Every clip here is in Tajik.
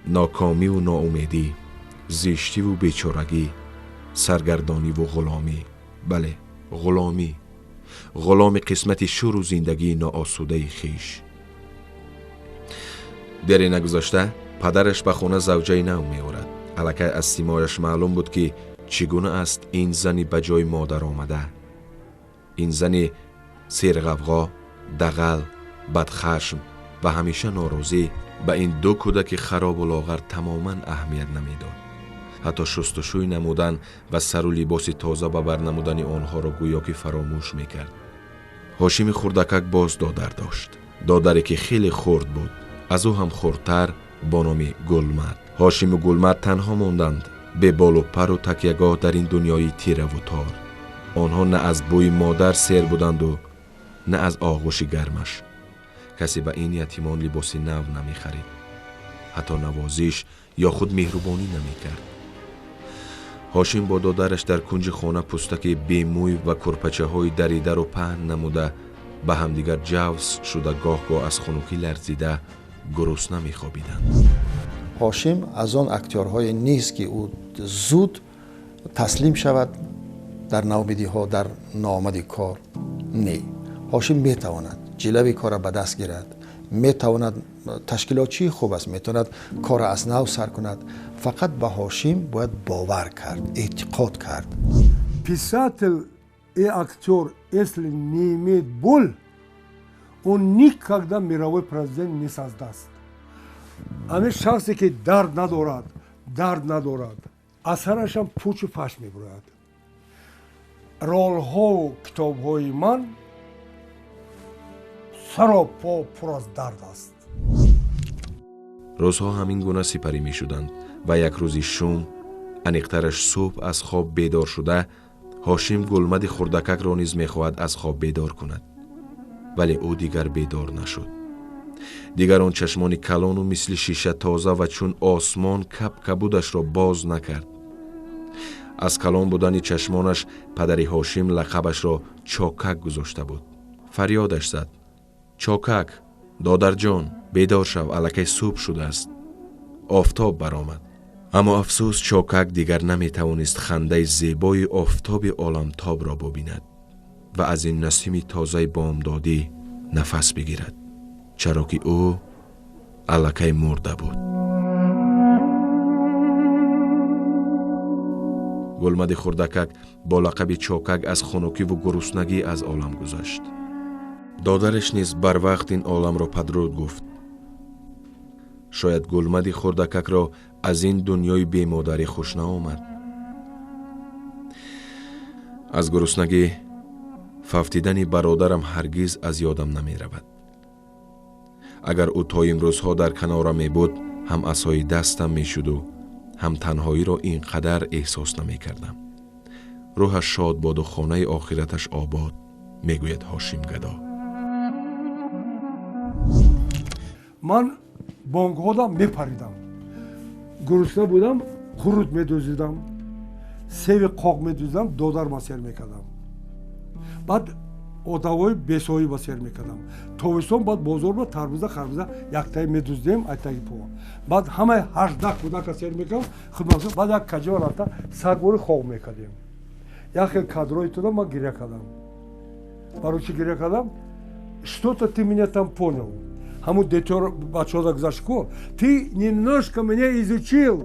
ناکامی و ناامیدی، زشتی و بیچارگی، سرگردانی و غلامی. بله، غلامی. غلام قسمت شور و زندگی ناآسوده خیش. دری نگذشته پدرش به خانه زوجه نو می آورد. الکی از سیمایش معلوم بود که چگونه است این زنی به جای مادر آمده. این زنی سرغوغا، دغل، بدخشم و همیشه ناراضی به این دو کودک خراب و لاغر تماما اهمیت نمیداد. حتی شستشوی نمودن و سر و لباس تازه به بر نمودن آنها را گویا که فراموش میکرد. هاشم خردکک باز دادر داشت. دادری که خیلی خرد بود. از او هم خردتر با نام گلمرد. هاشم و گلمرد تنها ماندند، به بال و پر و تکیه‌گاه در این دنیای تیره و تار. آنها نه از بوی مادر سیر بودند و نه از آغوش گرمش. کسی به این یتیمان لباس نو نمی خرید. حتی نوازش یا خود مهربانی نمی کرد. هاشم با دادرش در کنج خانه پوستک بیموی و کرپچه های دریده رو پهن نموده به همدیگر جوز شده، گاه گاه از خنکی لرزیده گرسنه می خوابیدند. هاشم از آن اکتورهای نیست که او زود تسلیم شود در ناامیدی ها، در ناآمدی کار. نه، هاشم می تواند جلوی کار به دست گیرد، می تواند تشکیلاتچی خوب است، می تواند کار از نو سر کند. فقط به هاشم باید باور کرد، اعتقاد کرد. Писатель и актер, если не имеет боль, он никогда мировой произведение не создаст. Ами шахсе ки дард надорад, асарашам пучу паш мебурад. Ролҳо китобҳои ман саропо пур аз дард аст. روزها همین گونه سپری می شدند و یک روزی شوم انیقترش صبح از خواب بیدار شده هاشم گلمد خردکک را نیز می خواهد از خواب بیدار کند. ولی او دیگر بیدار نشد. دیگر آن چشمان کلان و مثل شیشه تازه و چون آسمان کپ کبودش را باز نکرد. از کلان بودن چشمانش پدری هاشم لقبش را چاکک گذاشته بود. فریادش زد: چاکک، دادر جان، بیدار شو، الکی صبح شده است. آفتاب برآمد. اما افسوس چاکک دیگر نمی توانست خنده زیبای آفتاب عالمتاب را ببیند و از این نسیم تازه بامدادی نفس بگیرد، چرا که او الکی مرده بود. گلمد خردکک با لقب چاکک از خنکی و گرسنگی از عالم گذشت. دادرش نیز بر وقت این عالم را پدرود گفت. شاید گلمد خردکک را از این دنیای بیمادری خوش نآمد. از گرسنگی ففتیدن برادرم هرگز از یادم نمی رود. اگر او تا امروزها در کنارم می بود هم عصای دستم می شد و هم تنهایی را اینقدر احساس نمی کردم. روحش شاد باد و خانه آخرتش آباد، می گوید هاشم گدا. من بانگ‌ها میپریدم. گرسنه بودم، خورد میدوزیدم، سیب قاق میدوزیدم، دادر ما سیر میکردم. بعد отавои бесоӣ ба сер мекардам. Тобистон баъд бозор ба тарбуза, харбуза яктаи медуздем, айтаги по. Баъд ҳамаи 18 кӯдака сер мекардам, хидмат баъд як каҷо рафта сарбори хоб мекардем. Як хел кадрои туда ма гиря кардам. Барои чӣ гиря кардам? Что-то ты меня там понял. Ҳамун детор бачаҳода гузашт ку, ты немножко меня изучил,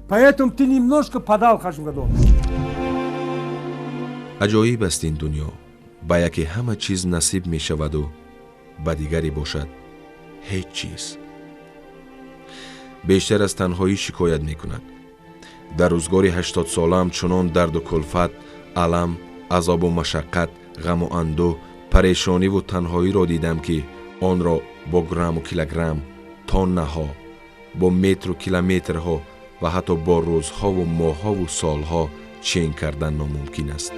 поэтому ты немножко подал хашмгадо. аҷоиб аст ин дунё. ба яке ҳама чиз насиб мешаваду ба дигаре бошад ҳеҷ чиз. бештар аз танҳоӣ шикоят мекунад. дар рӯзгори 80 солаам чунон дарду кулфат, алам, азобу машаққат, ғаму андӯҳ, парешониву танҳоиро дидам ки онро бо грамму килограмм, тоннаҳо, бо метру километрҳо ва ҳатто бо рӯзҳову моҳҳову солҳо чен кардан номумкин аст.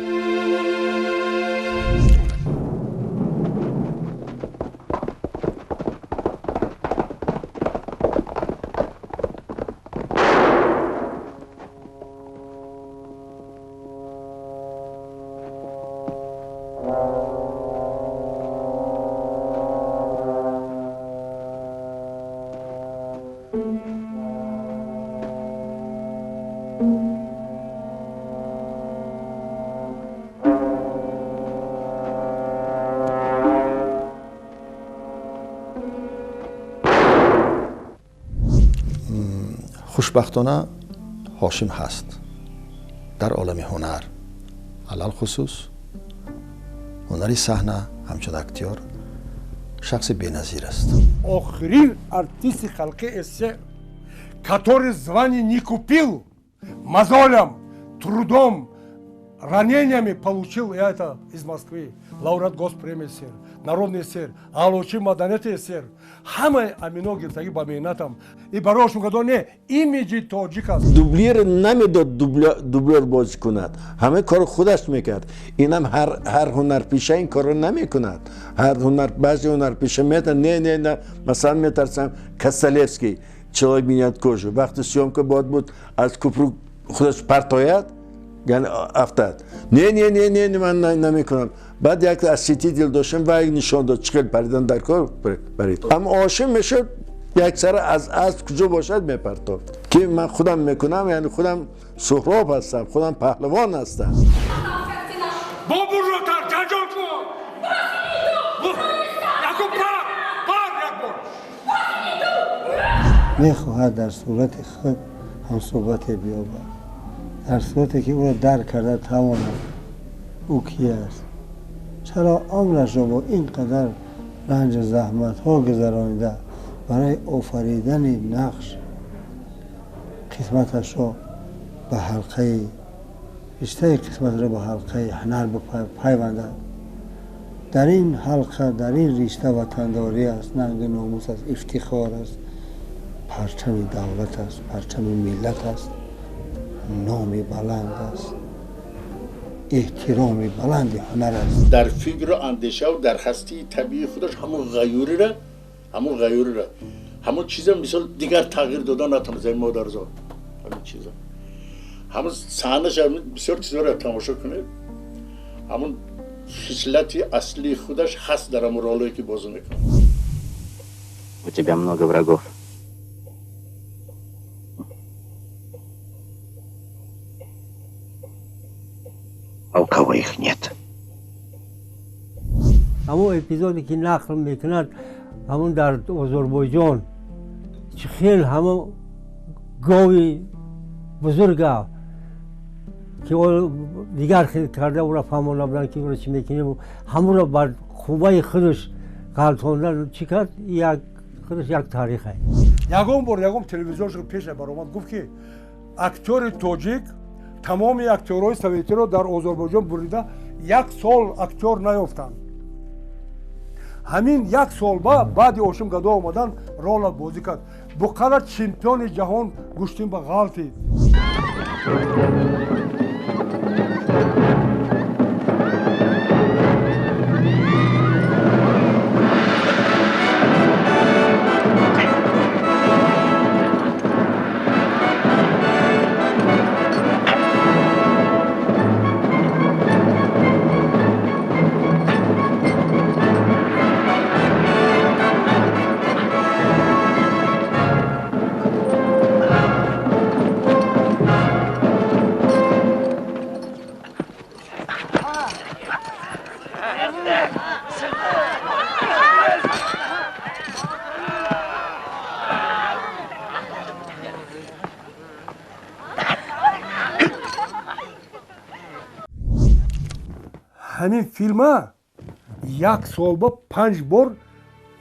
خوشبختانه هاشم هست در عالم هنر، علل خصوص هنری صحنه همچون اکتیور شخص بی‌نظیر است. آخرین артист خلقی СССР, который звание не купил, мозолем, трудом, ранениями получил я это из Москвы. Лауреат Госпремии СССР, Народный СССР, Алучи Маданети СССР. Хамай амино гиртаги ба меҳнатам. И барошум гадо не имиджи тоҷик аст. دوبلیر نمیداد دوبلر بازی کند، همه کار خودش میکرد. اینم هر هنرپیشه این کارو نمیکند. بعضی هنرپیشه میتن نه مثلا میترسم کسلفسکی человек меняет кожу. وقتی съемка بود از کوپرو خودش پرتاید یعنی افتاد. نه من نمیکنم. بعد یک اسیتی دل داشتم و یک نشان داد چقدر پریدن در کار برید. اما عاشق میشد یک سر از کجا باشد میپرتافت که من خودم میکنم، یعنی خودم سهراب هستم، خودم پهلوان هستم. میخواهد در صورت خود هم صحبت بیابد، در صورتی که او را درک کرده تواند او کی است، چرا عمرش را با اینقدر رنج زحمت ها گذرانیده برای آفریدن نقش قسمتش را به حلقه بیشتر قسمت را به حلقه هنر بپیوندد. در این حلقه، در این رشته وطنداری است، ننگ ناموس است، افتخار است، پرچم دولت است، پرچم ملت است، نام بلند است، احترام بلند هنر است. در فکر و اندیشه و در هستی طبیعی خودش همون غیوری را همون چیزا مثال دیگر تغییر دادن نتونست مادرزاد همین چیزا همون صحنه‌اش بسیار چیزا را تماشا کنید، همون خصلت اصلی خودش هست در همون رولایی که بازی میکنه. У тебя много врагов. А у кого их нет? همون اپیزودی که نقل میکند همون در آذربایجان چه خیلی همون گاوی بزرگه که دیگر خیلی کرده او را فهمون نبودن که او را چی میکنیم، همون را بر خوبه خودش غلطاندن چی کرد، خودش یک تاریخه. یگم تلویزیون شو پیش برآمد گفت که اکتور توجیک تمامی اکتورهای سوویتی رو در آذربایجان بریده، یک سال اکتور نیافتند. همین یک سال بعد هاشم گدو آمدن رول بازی کرد. بقدر چمپیون جهان گوشتیم به غلطی. همین فیلم یک سال با 5 بار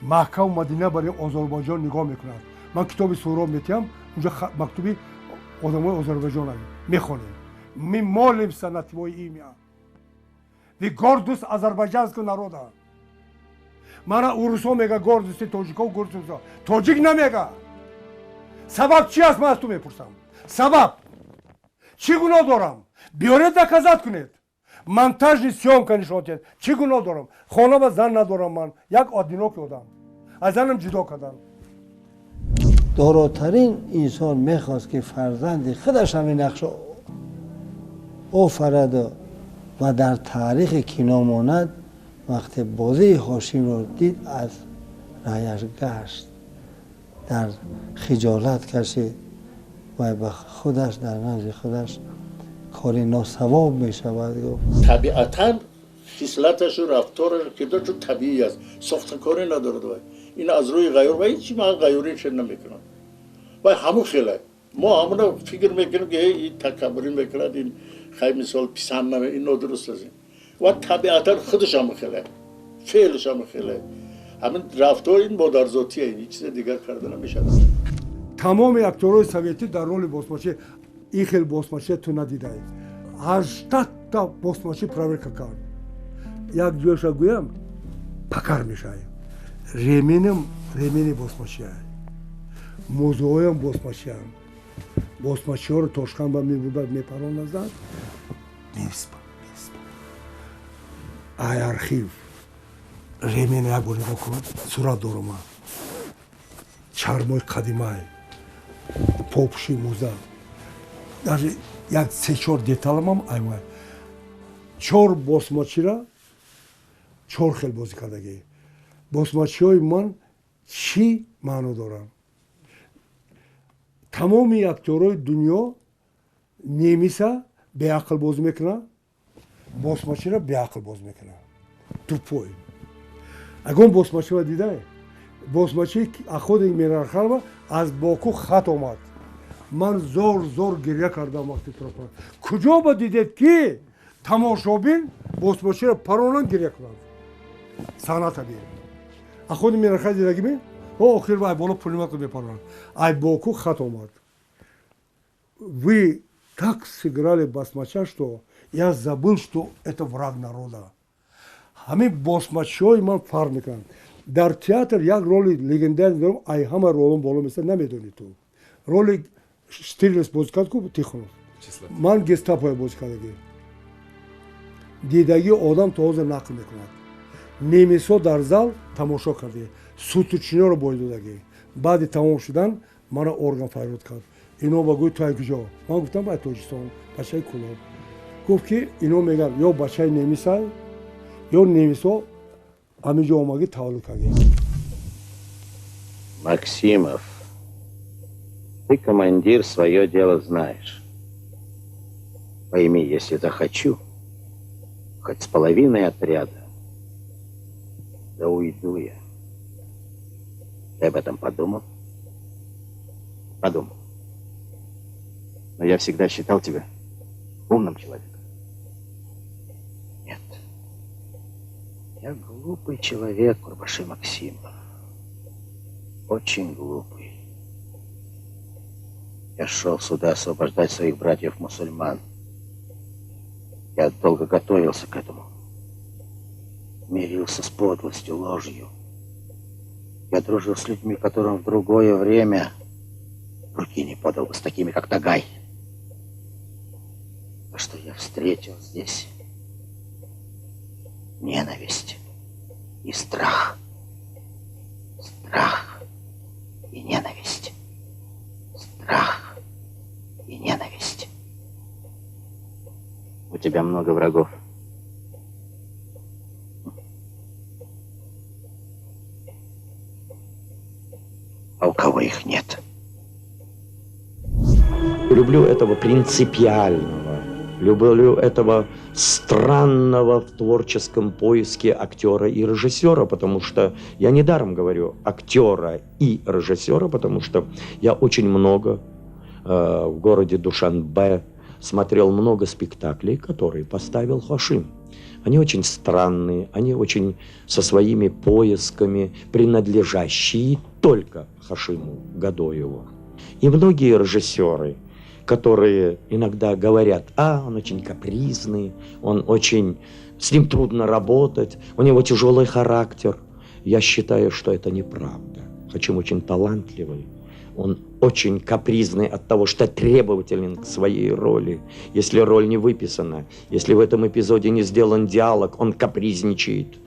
محکم مدینه برای آذربایجان نگاه میکنند. من کتاب سهراب میتیم اونجا مکتوبی آدمای آذربایجان میخونیم. می молим на твое имя. Ви гордость азербайджанского народа. Мана урусо мега гордость тоҷиков гордость. Тоҷик намега. Сабаб чи аст, ман аз ту мепурсам. Сабаб чӣ гуноҳ дорам? Биёред доказат кунед. монтажни съёмка нишон дед. Чӣ гуноҳ дорам? Хона ва зан надорам ман. Як одиноки одам. аз занам ҷудо кардам. داراترین انسان میخواست که فرزند خودش همین نقش آفرید و در تاریخ کینو ماند. وقتی بازی هاشم رو دید از رایش گشت، در خجالت کشید و به خودش در نزد خودش کاری ناسواب میشود گفت. طبیعتاً خصلتش و رفتارش که چون طبیعی است، ساختکاری نداره. این از روی غیور و هیچی من غیوری چه نمیکنم و همون خیلی ما همون فکر میکنیم که این تکبری میکند این خیلی مثال پسند نمه این نادرست است و طبیعتا خودش هم خیله فعلش هم خیله همین رفتار این مادرزاتیه این چیز دیگر کرده نمیشه تمام اکتورهای سویتی در رول بوسماچی این خیلی بوسماچی تو ندیده 80 تا بوسماچی проверка کرد یک جوش گویم پکر میشه ремені بوسماچی موضوعی هم بوسماچی هم بوسماچی ها رو توشخان با میبودد میپرانازد میسپا ای архив ремені یک بار نگاه کن صورت دارم چرمای قدیمه پوپشی موزه در یک 3-4 деталам هم айма 4 босмачира 4 хел бозӣ кардагӣ босмачиҳои ман чӣ маъно доранд тамоми актерҳои дунё немиса беақл бозӣ мекунад босмачира беақл бозӣ мекунад тупой агон босмачиро дида босмачи аходи мерархалва аз боку хат омад ман зор гирья кардам вақти тропа куҷо ба дидед ки тамошобин босмачиро паронан гирья кунад санъата бир аходи мерархал дидагими охир ва боло пулемет мепаронад ай боку хат омад вы так сыграли басмача что я забыл что это враг народа ҳамин босмачиҳои ман фарқ мекунанд дар театр як роли легендари дорам ай ҳама ролам боло меса намедонӣ ту роли штирлес бозӣ кард ку Тихонов ман гестапоя бозӣ кардагӣ дидагӣ одам то ҳозир нақл мекунад немисҳо дар зал тамошо кардӣ сутучиноро бой додагӣ баъди тамом шудан мана орган фарёд кард ино ба гӯй ту ай куҷо ман гуфтам ай тоҷикистон бачаи Куноб гуфт ки ино мегӯянд ё бачаи немисай ё немисҳо ҳаминҷо омагӣ таваллуд кардӣ Максимов, ты, командир, свое дело знаешь. Пойми, если захочу, хоть с половиной отряда, да уйду я. Ты об этом подумал? Подумал. Но я всегда считал тебя умным человеком. Нет. Я глупый человек, Курбаши Максимов. Очень глупый. Я шел сюда освобождать своих братьев-мусульман. Я долго готовился к этому. Мирился с подлостью, ложью. Я дружил с людьми, которым в другое время руки не подал бы с такими, как Тагай. А что я встретил здесь? Ненависть и страх. Страх и ненависть. Страх и ненависть. У тебя много врагов. А у кого их нет? Люблю этого принципиального, люблю этого странного в творческом поиске актера и режиссера, потому что я недаром говорю актера и режиссера, потому что я очень много в городе Душанбе смотрел много спектаклей, которые поставил Хашим. Они очень странные, они очень со своими поисками, принадлежащие только Хашиму Гадоеву. И многие режиссеры, которые иногда говорят, он очень капризный, с ним трудно работать, у него тяжелый характер. Я считаю, что это неправда. Хашим очень талантливый, он очень капризный от того, что требователен к своей роли. Если роль не выписана, если в этом эпизоде не сделан диалог, он капризничает.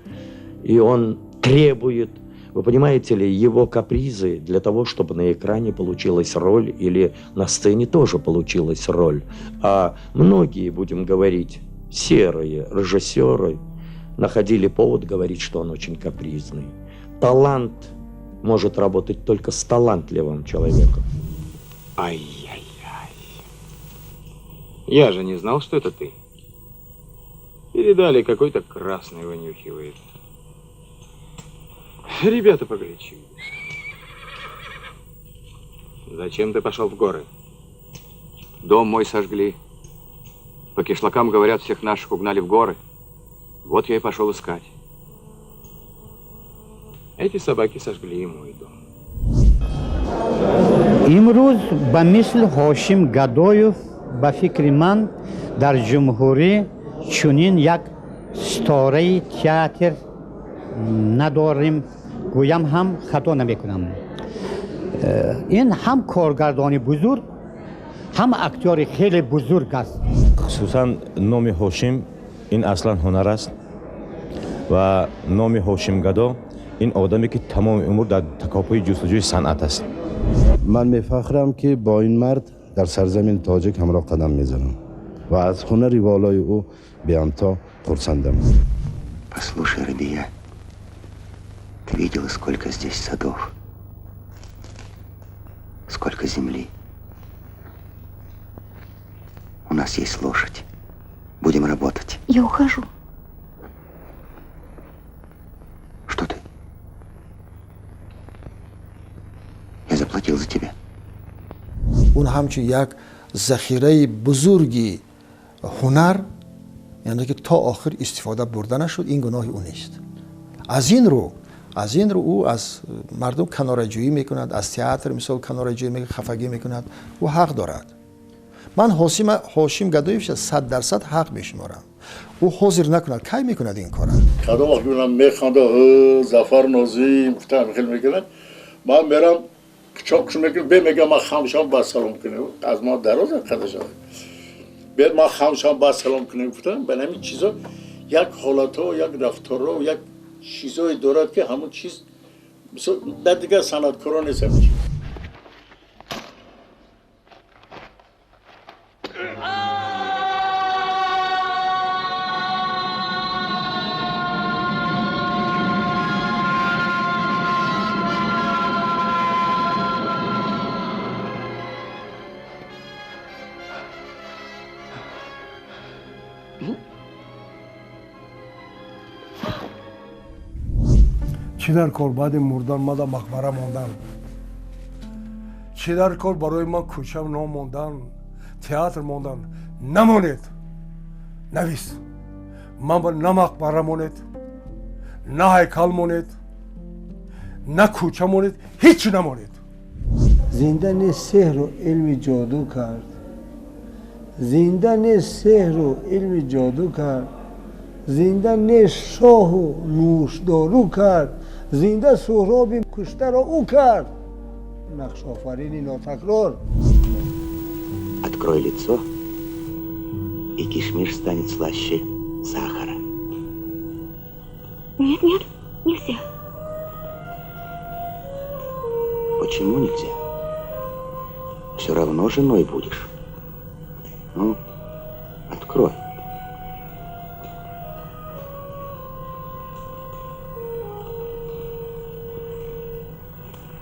И он требует, вы понимаете ли, его капризы для того, чтобы на экране получилась роль или на сцене тоже получилась роль. А многие, будем говорить, серые режиссеры находили повод говорить, что он очень капризный. Талант может работать только с талантливым человеком. Ай-яй-яй. Я же не знал, что это ты. Передали, какой-то красный вынюхивает. Ребята погорячились. Зачем ты пошел в горы? Дом мой сожгли. По кишлакам, говорят, всех наших угнали в горы. Вот я и пошел искать. Эти собаки сожгли и мой дом. имрӯз ба мисли ҳошим гадоев ба фикри ман дар ҷумҳурӣ чунин як ситораи театр надорим, гӯям ҳам хато намекунам. ин ҳам коргардони бузург, ҳам актёри хеле бузург аст. хусусан номи ҳошим ин аслан ҳунар аст ва номи ҳошимгадо ин одаме ки тамоми умр дар такопуи ҷустуҷӯи санъат аст. من میفخرم که با این مرد در سرزمین تاجیک همراه قدم میزنم و از هنری والای او به امتا خرسندم. Послушай, Рабия, ты видела, сколько здесь садов, сколько земли. У нас есть лошадь. Будем работать. Я ухожу. Что ты? Я заплатил за тебя. اون همچون یک ذخیره بزرگی هنر، یعنی که تا آخر استفاده برده نشد، این گناه او نیست. از این رو او از مردم کناره‌جویی میکند، از تئاتر مثال کناره‌جویی میکند، خفگی میکند. او حق دارد. من هاشم گدایفش 100% حق میشمارم. او حاضر نکند کی میکند این کارا؟ کدام وقت میبینم میخنده ظفر نازی گفتم خیلی میکنه، من میرم چاکشون میکنم میگم من خامشام با سلام کنم، از ما دراز خداش بیاد ما خامشام با سلام کنم. گفتم به همین چیزا یک حالت ها، یک رفتار ها، یک چیزای دارد که همون چیز مثلا در دیگه صنعتکاران نیست. چی در کار بعد مردن ما در مقبره ماندن؟ چی در کار برای ما کوچه و نام ماندن، تئاتر ماندن؟ نمانید، نویس. من با نه مقبره مانید، نه هیکل مانید، نه کوچه مانید، هیچی نمانید. زنده نیست سحر و علم جادو کرد. زنده نیست سحر و علم جادو کرد. زنده نیست شاه و نوشدارو کرد. زنده سهراب کشته را او کرد. نقش آفرینی ناتکرار. Открой лицо, и кишмиш станет слаще сахара. Нет, нет, нельзя. Почему нельзя? Все равно женой будешь. Ну, открой.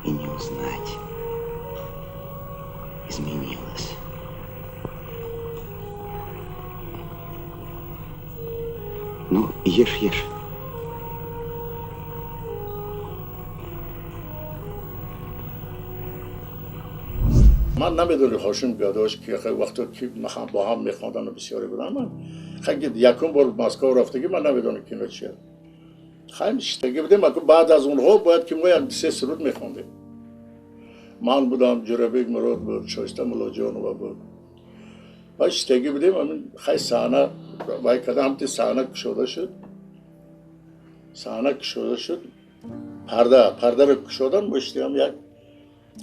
И не узнать. Изменилась. Ну, ешь, ешь. من نمیدونی هاشم گداش که وقتی که با هم میخواندن و بسیاری بودن، من خیلی یکم بار مسکو رفتگی من نمیدونم که چیه. خیلی شتگی بودیم، بعد از اونها باید که ما یک سه سرود میخواندیم. من بودم، جرابیک مراد بود، شایسته ملاجانو بود. بعد شتگی بودیم، خیلی صحنه وای کردم، همتی صحنه کشوده شد. پرده رو کشودن باشتیم یک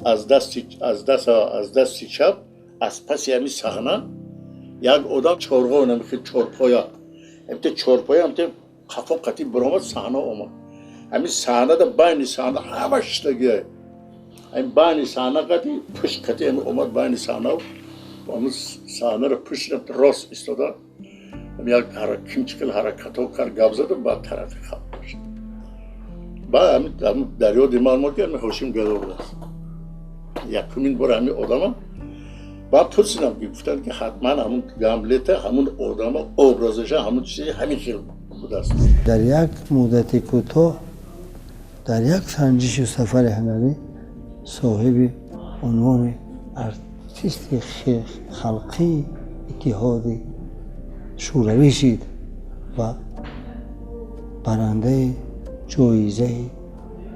از دست چپ از پس همی صحنه یک آدم چهارگاه نمیخواد چهارپایا همتی خفا قطعی برآمد صحنه اومد. همین صحنه در بین صحنه همه شتگیه. همین بین صحنه قطعی پشت قطعی همین اومد بین صحنه و همین صحنه رو پشت راست ایستاده. همین یک کمچکل حرکت ها کرد گپ زد و بعد طرف خواب باشد. بعد همین دریا دیمان ما که همین هاشم گدا بود است. یکمین بار همین آدم بعد پرسیدم که گفتن که حتما همون گاملت همون آدم ابرازش همون چیزی همین خیلی بوده است. در یک مدت کوتاه در یک سنجش و سفر هنری صاحب عنوان ارتیست خلقی اتحاد شوروی شد و برنده جایزه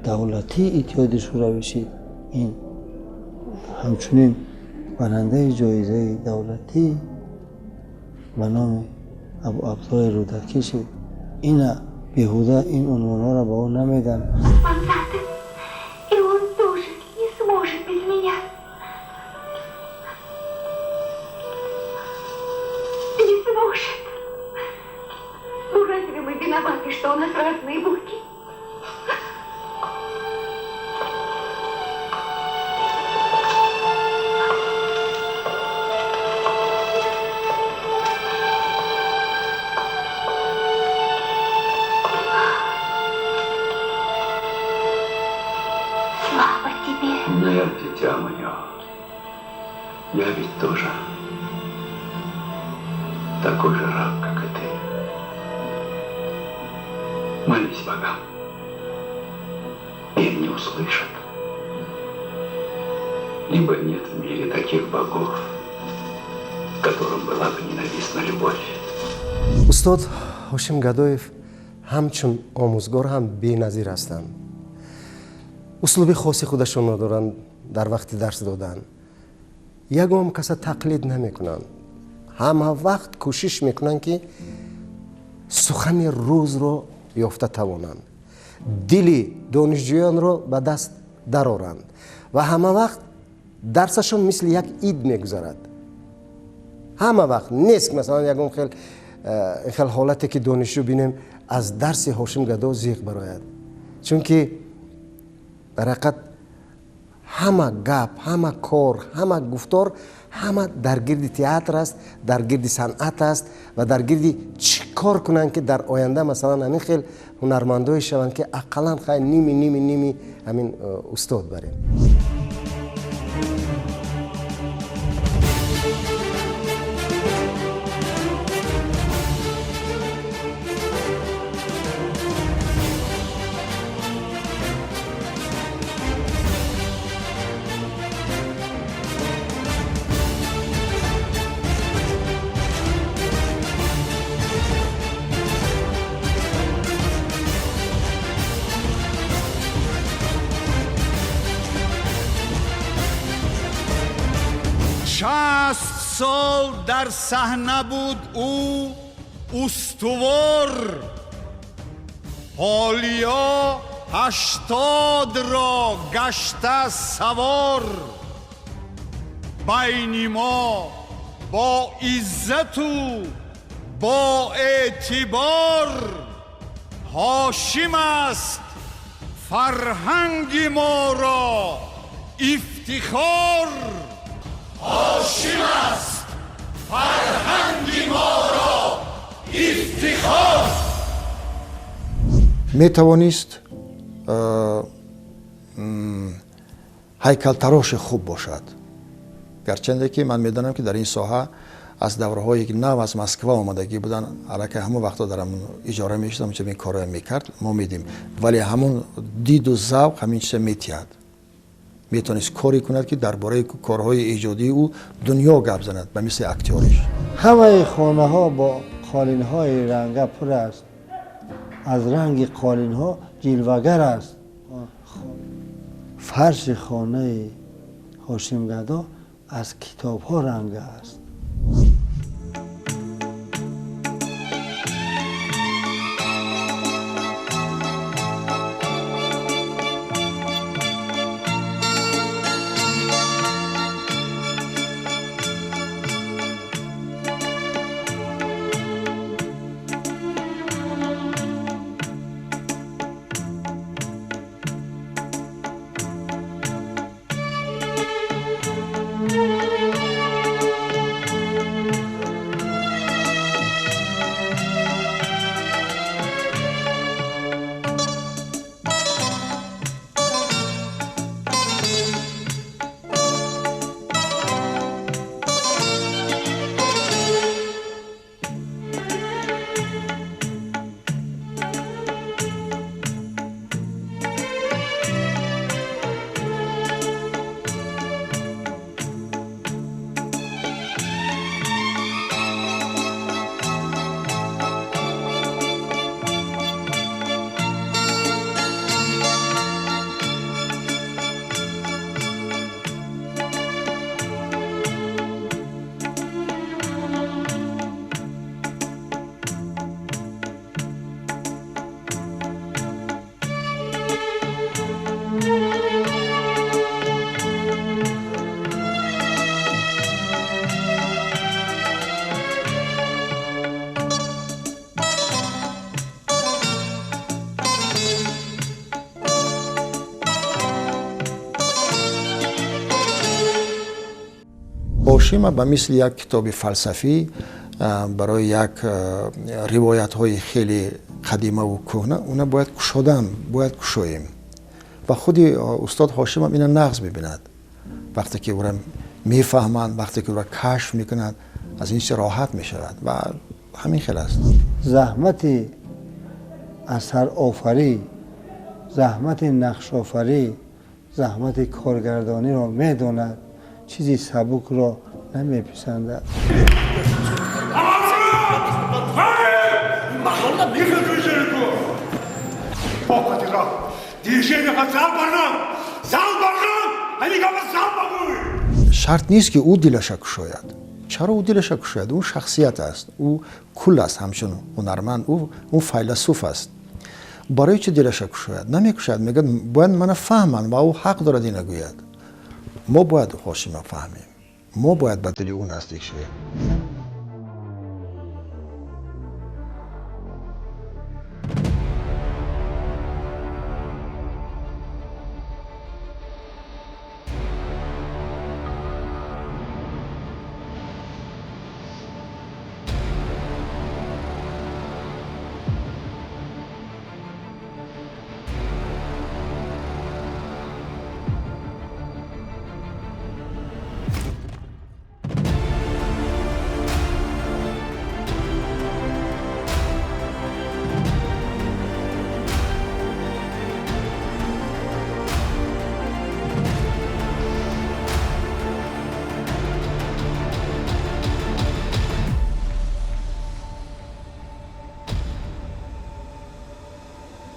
دولتی اتحاد شوروی شد. این همچنین برنده جایزه دولتی به نام ابو عبدالله رودکی شد. این بیهوده این عنوانها را به او نمیدن. Что у нас разные будки. Слава тебе. Нет, дитя мое, я ведь тоже такой же раб, как и ты. Молись богам, и они услышат. Ибо нет в мире таких богов, которым была бы ненавистна любовь. استاد هاشم گدایف همچون آموزگار هم بی‌نظیر هستند. اسلوب خاصی خودشون را دارند در وقت درس دادن. یگام کس تقلید نمیکنند. همه وقت کوشش میکنند که سخن روز رو یافته توانند. دل دانشجویان رو به دست درآورند و همه وقت درسشون مثل یک عید میگذرد. همه وقت نیست که مثلا یگام خیلی حالتی که دانشجو بینیم از درس هاشم گدا زیغ براید. چون که در حقیقت همه گپ، همه کار، همه گفتار، همه در گرد تئاتر است، در گرد صنعت است و در گرد چی کار کنن که در آینده مثلا همین خیلی هنرمندای شوند که اقلا خیلی نیمی همین استاد بریم. سال در صحنه بود او استوار، حالیا 80 را گشته سوار. بین ما با عزت و با اعتبار، هاشم است فرهنگ ما را افتخار. هاشم است فرهنگ ما را افتخار. می توانست هیکل تراش خوب باشد، گرچنده که من میدانم که در این ساحه از دوره هایی که نو از مسکو آمدگی بودن علاکه همون وقتا در همون اجاره میشدم چه این کارا میکرد ما میدیم، ولی همون دید و ذوق همین چیز میتید میتونست کاری کند که درباره کارهای ایجادی او دنیا گپ زند به مثل اکتیورش. همه خانه ها با قالین های رنگه پر است، از رنگ قالین ها جلوگر است. فرش خانه هاشم گدا از کتاب ها رنگه است. هاشم به مثل یک کتاب فلسفی برای یک روایت های خیلی قدیمه و کهنه اونا باید کشودن، باید کشویم. و خود استاد هاشم هم اینا نقض میبیند. وقتی که او را میفهمند، وقتی که او را کشف میکنند، از این چه راحت میشود و همین خیلی است. زحمت اثر آفری، زحمت نقش آفری، زحمت کارگردانی را میداند، چیزی سبک را نمیپسندد. شرط نیست که او دلش کشاید. چرا او دلش کشاید؟ اون شخصیت است، او کل است، همچون هنرمند، او فیلسوف است. برای چه دلش کشاید؟ نمیکشاید، میگه باید من فهمن و او حق دارد این نگوید. ما باید هاشم فهمیم، ما باید به دل او نزدیک شویم.